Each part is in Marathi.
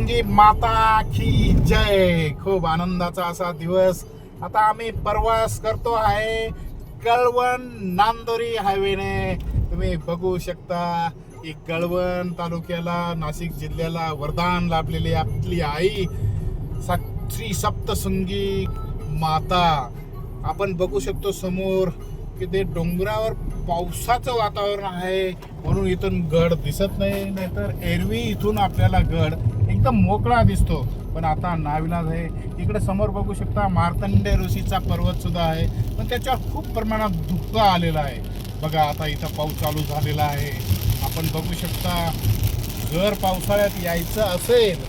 सप्तशृंगी माता की जय. खूप आनंदाचा असा दिवस. आता आम्ही प्रवास करतो आहे कळवण नांदोरी हायवेने. तुम्ही बघू शकता की कळवण तालुक्याला, नाशिक जिल्ह्याला वरदान लाभलेली आपली आई श्री सप्तशृंगी माता. आपण बघू शकतो समोर की ते डोंगरावर पावसाचं वातावरण आहे म्हणून इथून गड दिसत नाही, नाहीतर एरवी इथून आपल्याला गड एकदम मोकळा दिसतो. पण आता नाविलाज आहे. इकडे समोर बघू शकता मार्तंडे ऋषीचा पर्वत सुद्धा आहे, पण त्याच्यावर खूप प्रमाणात धुकं आलेलं आहे. बघा आता इथं पाऊस चालू झालेला आहे. आपण बघू शकता जर पावसाळ्यात यायचं असेल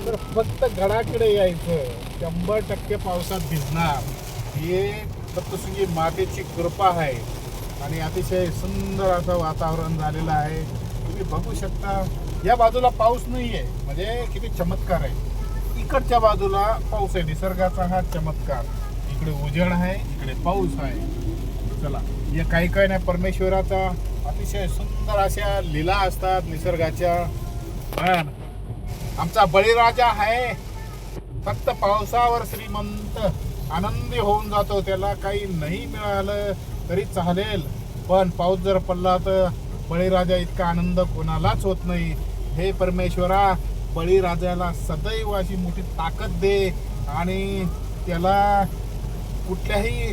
तर फक्त गडाकडे यायचं. 100% पावसात भिजणार. हे सप्तशृंगी मातेची कृपा आहे आणि अतिशय सुंदर असं वातावरण झालेलं आहे. तुम्ही बघू शकता या बाजूला पाऊस नाही आहे, म्हणजे किती चमत्कार आहे. इकडच्या बाजूला पाऊस आहे. निसर्गाचा हा चमत्कार. इकडे उजेड आहे, इकडे पाऊस आहे. चला, या काही नाही परमेश्वराचा अतिशय सुंदर अशा लीला असतात निसर्गाच्या. पण आमचा बळीराजा आहे फक्त पावसावर श्रीमंत, आनंदी होऊन जातो. त्याला काही नाही मिळालं तरी चालेल, पण पाऊस जर पडला तर बळीराजा इतका आनंद कोणालाच होत नाही. हे परमेश्वरा, बळीराजाला सदैव अशी मोठी ताकद दे आणि त्याला कुठल्याही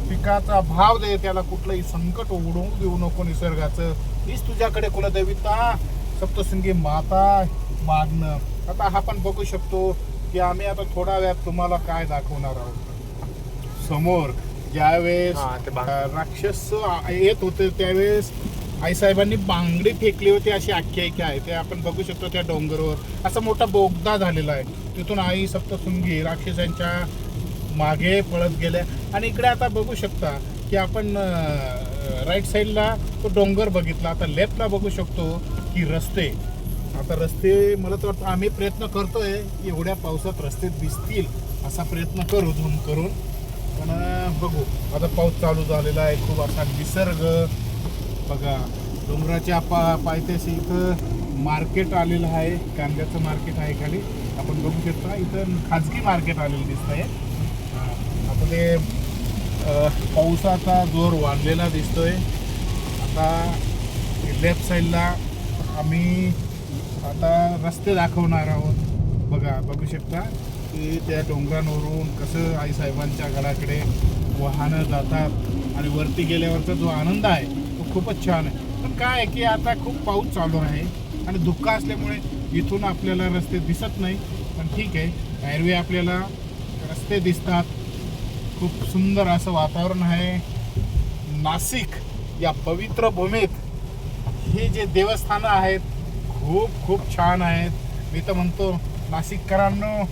पिकाचा भाव दे. त्याला कुठलंही संकट ओढवू देऊ नको निसर्गाचं. हीच तुझ्याकडे कुलदेवता सप्तशृंगी माता मागणं. आता आपण बघू शकतो की आम्ही आता थोडा वेळात तुम्हाला काय दाखवणार आहोत. समोर ज्यावेळेस राक्षस येत होते त्यावेळेस आईसाहेबांनी बांगडी फेकली होती अशी आख्यायिका आहे. ते आपण बघू शकतो त्या डोंगरावर असा मोठा बोगदा झालेला आहे. तिथून आई सप्तशृंगी राक्षसांच्या मागे पळत गेल्या. आणि इकडे आता बघू शकता की आपण राईट साईडला तो डोंगर बघितला. आता लेफ्टला बघू शकतो की रस्ते. आता रस्ते मला तर वाटतं आम्ही प्रयत्न करतोय की एवढ्या पावसात रस्ते दिसतील असा प्रयत्न करू झूम करून. पण बघू, आता पाऊस चालू झालेला आहे. खूप असा निसर्ग बघा. डोंगराच्या पायथ्याशी इथं मार्केट आलेलं आहे. कांद्याचं मार्केट आहे खाली. आपण बघू शकता इथं खाजगी मार्केट आलेलं दिसत आहे. आता ते पावसाचा जोर वाढलेला दिसतोय. आता लेफ्ट साईडला आम्ही आता रस्ते दाखवणार आहोत. बघा, बघू शकता की त्या डोंगरांवरून कसं आईसाहेबांच्या गडाकडे वाहनं जातात आणि वरती गेल्यावरचा जो आनंद आहे तो खूपच छान आहे. पण काय आहे की आता खूप पाऊस चालू आहे आणि धुक्का असल्यामुळे इथून आपल्याला रस्ते दिसत नाही. पण ठीक आहे, एरवी आपल्याला रस्ते दिसतात. खूप सुंदर असं वातावरण आहे. नाशिक या पवित्र भूमीत हे जे देवस्थानं आहेत खूप खूप छान आहेत. मी तर म्हणतो नाशिककरांनो,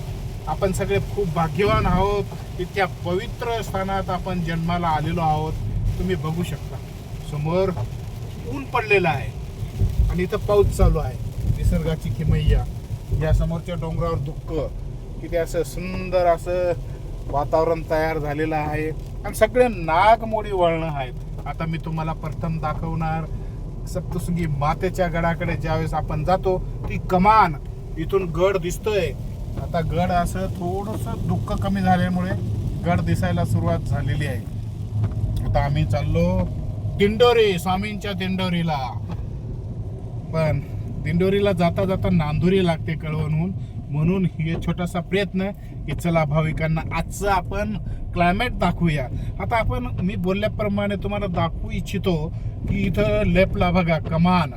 आपण सगळे खूप भाग्यवान आहोत. इतक्या पवित्र स्थानात आपण जन्माला आलेलो आहोत. तुम्ही बघू शकता समोर ऊन पडलेलं आहे आणि इथं पाऊस चालू आहे. निसर्गाची किमय्या. या समोरच्या डोंगरावर दुःख किती असं सुंदर असं वातावरण तयार झालेलं आहे आणि सगळे नागमोडी वळणं आहेत. आता मी तुम्हाला प्रथम दाखवणार सप्तशृंगी मातेच्या गडाकडे. ज्यावेळेस आपण जातो ती कमान, इथून गड दिसतोय. आता गड असं थोडंसं दुःख कमी झाल्यामुळे गड दिसायला सुरुवात झालेली आहे. आता आम्ही चाललो दिंडोरी, स्वामींच्या दिंडोरीला. पण दिंडोरीला जाता जाता नांदोरी लागते कळवणहून. म्हणून हे छोटासा प्रयत्न की चला भाविकांना आजचं आपण क्लायमेट दाखवूया. आता आपण मी बोलल्याप्रमाणे तुम्हाला दाखवू इच्छितो की इथं लेफ्टला बघा कमान.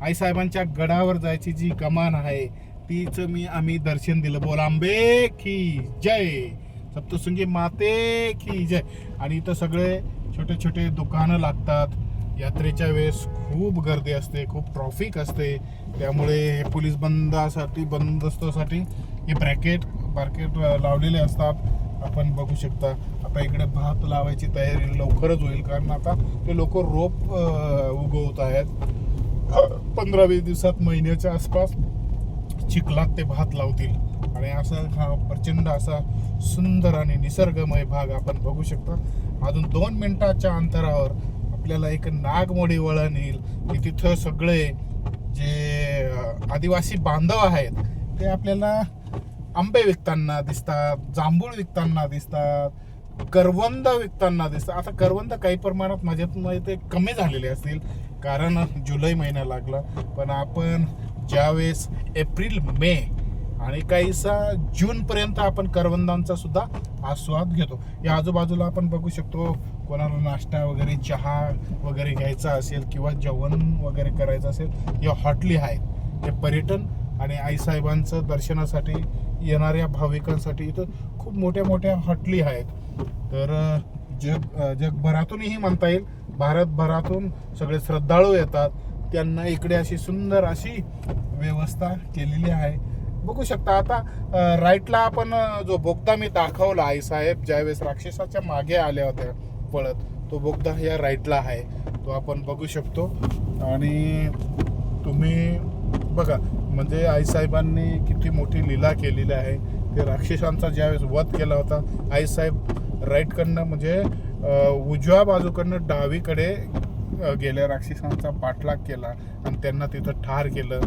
आईसाहेबांच्या गडावर जायची जी कमान आहे तीच आम्ही दर्शन दिलं. बोलांबे की जय, सप्तशृंगी माते की जय. आणि इथं सगळे छोटे छोटे दुकानं लागतात. यात्रेच्या वेळेस खूप गर्दी असते, खूप ट्रॉफिक असते. त्यामुळे हे पोलीस बंदोबस्तासाठी हे ब्रॅकेट लावलेले असतात. आपण बघू शकता आता इकडे भात लावायची तयारी लवकरच होईल, कारण आता ते लोक रोप उगवत आहेत. 15-20 दिवसात, महिन्याच्या आसपास चिखलात ते भात लावतील. आणि असं हा प्रचंड असा सुंदर आणि निसर्गमय भाग आपण बघू शकता. अजून 2 मिनिटाच्या अंतरावर आपल्याला एक नागमोडी वळण येईल की तिथं सगळे जे आदिवासी बांधव आहेत ते आपल्याला आंबे विकताना दिसतात, जांभूळ विकताना दिसतात, करवंद विकताना दिसतात. आता करवंद काही प्रमाणात माझ्यात ते कमी झालेले असतील, कारण जुलै महिना लागला. पण आपण ज्यावेळेस एप्रिल, मे आणि काहीसा जूनपर्यंत आपण करवंदांचा सुद्धा आस्वाद घेतो. या आजूबाजूला आपण बघू शकतो, कोणाला नाश्ता वगैरे, चहा वगैरे घ्यायचा असेल किंवा जेवण वगैरे करायचं असेल, या हॉटली आहेत. हे पर्यटन आणि आईसाहेबांचं दर्शनासाठी येणाऱ्या भाविकांसाठी इथं खूप मोठ्या मोठ्या हॉटली आहेत. तर जगभरातूनही म्हणता येईल, भारतभरातून सगळे श्रद्धाळू येतात. त्यांना इकडे अशी सुंदर अशी व्यवस्था केलेली आहे. बघू शकता. आता राईटला आपण जो बोगदा मी दाखवला, आईसाहेब ज्यावेळेस राक्षसाच्या मागे आल्या होत्या पळत, तो बोगदा या राईटला आहे, तो आपण बघू शकतो. आणि तुम्ही बघा, म्हणजे आईसाहेबांनी किती मोठी लीला केलेली आहे. ते राक्षसांचा ज्यावेळेस वध केला होता, आईसाहेब राईटकडनं म्हणजे उजव्या बाजूकडनं डावीकडे गेल्या राक्षसांचा पाठलाग केला आणि त्यांना तिथं ठार केलं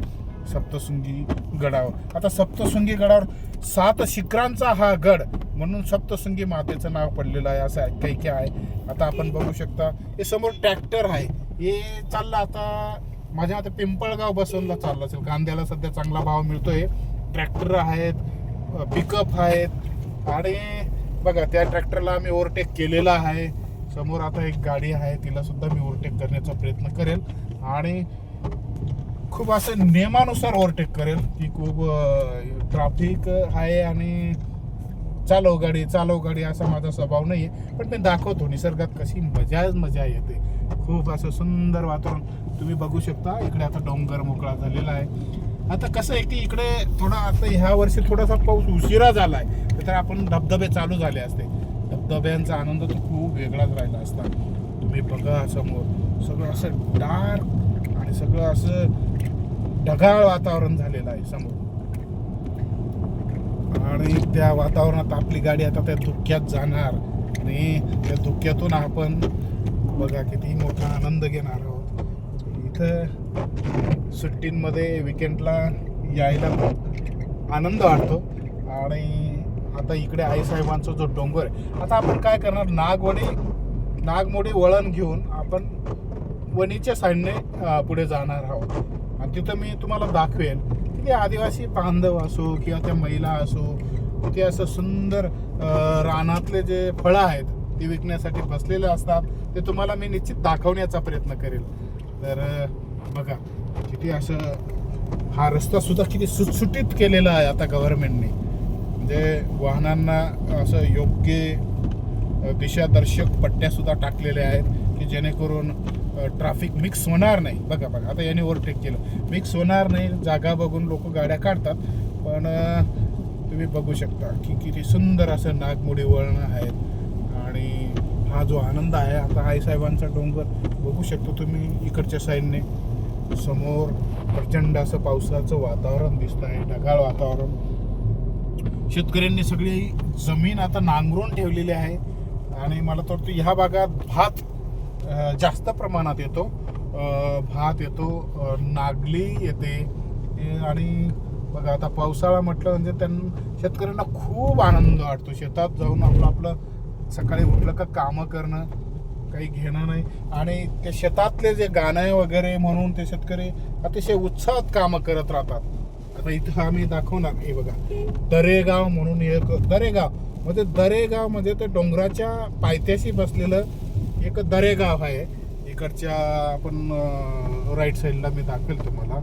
सप्तशृंगी गडावर. आता सप्तशृंगी गडावर 7 शिखरांचा हा गड म्हणून सप्तशृंगी मातेचं नाव पडलेलं आहे, असं काही आहे. आता आपण बघू शकता, हे समोर ट्रॅक्टर आहे, हे चाललं आता माझ्या मते पिंपळगाव बसवूनला चाललं असेल. कांद्याला सध्या चांगला भाव मिळतोय. ट्रॅक्टर आहेत, पिकअप आहेत. आणि बघा, त्या ट्रॅक्टरला आम्ही ओव्हरटेक केलेला आहे. समोर आता एक गाडी आहे, तिला सुद्धा मी ओव्हरटेक करण्याचा प्रयत्न करेल आणि खूप असं नियमानुसार ओव्हरटेक करेल की खूप ट्रॅफिक आहे आणि चालव गाडी असा माझा स्वभाव नाही आहे. पण मी दाखवतो निसर्गात कशी मजा येते. खूप असं सुंदर वातावरण तुम्ही बघू शकता. इकडे आता डोंगर मोकळा झालेला आहे. आता कसं आहे की इकडे थोडा आता ह्या वर्षी थोडासा पाऊस उशिरा झाला आहे, तर आपण धबधबे चालू झाले असते. धबधब्यांचा आनंद तो खूप वेगळाच राहिला असता. तुम्ही बघा, समोर सगळं असं डार्क आणि सगळं असं ढगाळ वातावरण झालेलं आहे समोर. आणि त्या वातावरणात आपली गाडी आता त्या धुक्यात जाणार आणि त्या धुक्यातून आपण बघा किती मोठा आनंद घेणार आहोत. इथं सुट्टींमध्ये विकेंडला यायला आनंद वाटतो. आणि आता इकडे आईसाहेबांचा जो डोंगर आहे, आता आपण काय करणार, नागमोडी वळण घेऊन आपण वणीच्या साईडने पुढे जाणार आहोत. आणि तिथं मी तुम्हाला दाखवेल की आदिवासी बांधव असो किंवा त्या महिला असो, ते असं सुंदर रानातले जे फळं आहेत ते विकण्यासाठी बसलेले असतात. ते तुम्हाला मी निश्चित दाखवण्याचा प्रयत्न करेल. तर बघा किती असं, हा रस्ता सुद्धा किती सुटसुटीत केलेला आहे आता गव्हर्नमेंटने. म्हणजे वाहनांना असं योग्य दिशादर्शक पट्ट्या सुद्धा टाकलेल्या आहेत की जेणेकरून ट्रॅफिक मिक्स होणार नाही. बघा आता याने ओव्हरटेक केलं, मिक्स होणार नाही. जागा बघून लोक गाड्या काढतात. पण तुम्ही बघू शकता की किती सुंदर असं नागमोडी वळणं आहेत. आणि हा जो आनंद आहे, आता आईसाहेबांचा डोंगर बघू शकतो तुम्ही. इकडच्या साईडने समोर प्रचंड असं पावसाचं वातावरण दिसत आहे, ढगाळ वातावरण. शेतकऱ्यांनी सगळी जमीन आता नांगरून ठेवलेली आहे. आणि मला तर वाटतं ह्या भागात भात जास्त प्रमाणात येतो. भात येतो, नागली येते. आणि बघा आता पावसाळा म्हटलं म्हणजे शेतकऱ्यांना खूप आनंद वाटतो. शेतात जाऊन आपलं सकाळी उठलं का कामं करणं, काही घेणं नाही. आणि ते शेतातले जे गाणं वगैरे म्हणून ते शेतकरी अतिशय उत्साहात कामं करत राहतात. आता इथं आम्ही दाखवणार, हे बघा दरेगाव म्हणून एक दरेगाव म्हणजे ते डोंगराच्या पायथ्याशी बसलेलं एक दरेगाव आहे. इकडच्या आपण राईट साईडला मी दाखवेल तुम्हाला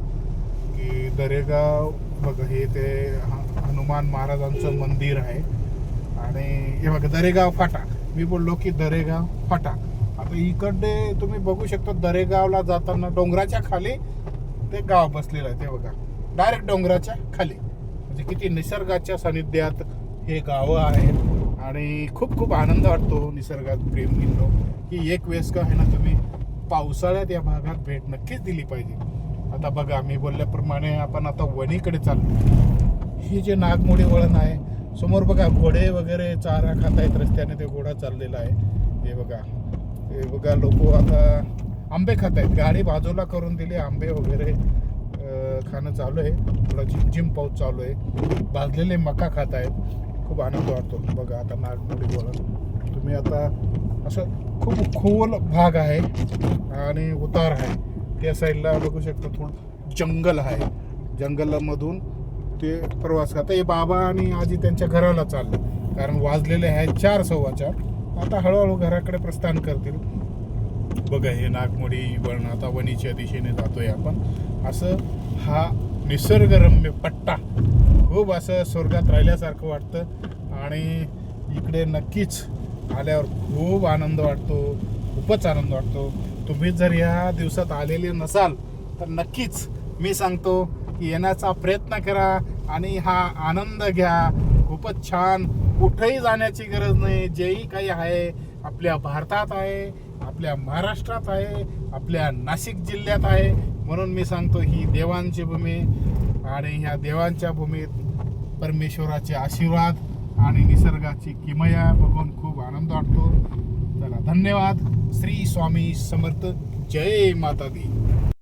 की दरेगाव बघा, हे ते हनुमान महाराजांचं मंदिर आहे. आणि हे बघा दरेगाव फाटा, मी बोललो की दरेगाव फाटा. आता इकडे तुम्ही बघू शकता, दरेगावला जाताना डोंगराच्या खाली ते गाव बसलेलं आहे. ते बघा डायरेक्ट डोंगराच्या खाली, म्हणजे किती निसर्गाच्या सानिध्यात हे गावं आहेत. आणि खूप आनंद वाटतो निसर्गात प्रेमींनो की एक वेळेस का आहे ना, तुम्ही पावसाळ्यात या भागात भेट नक्कीच दिली पाहिजे. आता बघा मी बोलल्याप्रमाणे आपण आता वणीकडे चाललो. ही जे नागमोडी वळण आहे, समोर बघा घोडे वगैरे चारा खात आहेत रस्त्याने, ते घोडा चाललेला आहे. हे बघा लोक आता आंबे खात आहेत. गाडी बाजूला करून दिली, आंबे वगैरे खाणं चालू आहे. थोडा झिमझिम पाऊस चालू आहे. भाजलेले मका खात आहेत. खूप आनंद वाटतो. बघा आता नागमोडी वळण तुम्ही आता असं खूप खोल भाग आहे आणि उतार आहे. त्या साईडला बघू शकता थोडं जंगल आहे. जंगलामधून ते प्रवास करता. हे बाबा आणि आजी त्यांच्या घराला चालले कारण वाजलेले आहेत 4:15. आता हळूहळू घराकडे प्रस्थान करतील. बघा हे नागमोडी वळण आता वणीच्या दिशेने जातोय आपण. असं हा निसर्गरम्य पट्टा खूप असं स्वर्गात राहिल्यासारखं वाटतं आणि इकडे नक्कीच आल्यावर खूप आनंद वाटतो. खूपच आनंद वाटतो. तुम्ही जर या दिवसात आलेले नसाल तर नक्कीच मी सांगतो की येण्याचा प्रयत्न करा आणि हा आनंद घ्या. खूपच छान. कुठेही जाण्याची गरज नाही. जेही काही आहे आपल्या भारतात आहे, आपल्या महाराष्ट्रात आहे, आपल्या नाशिक जिल्ह्यात आहे. म्हणून मी सांगतो ही देवांची भूमी आणि ह्या देवांच्या भूमीत परमेश्वराचे आशीर्वाद आणि निसर्गाची किमया बघून खूप आनंद वाटतो. चला धन्यवाद. श्री स्वामी समर्थ. जय माता दी.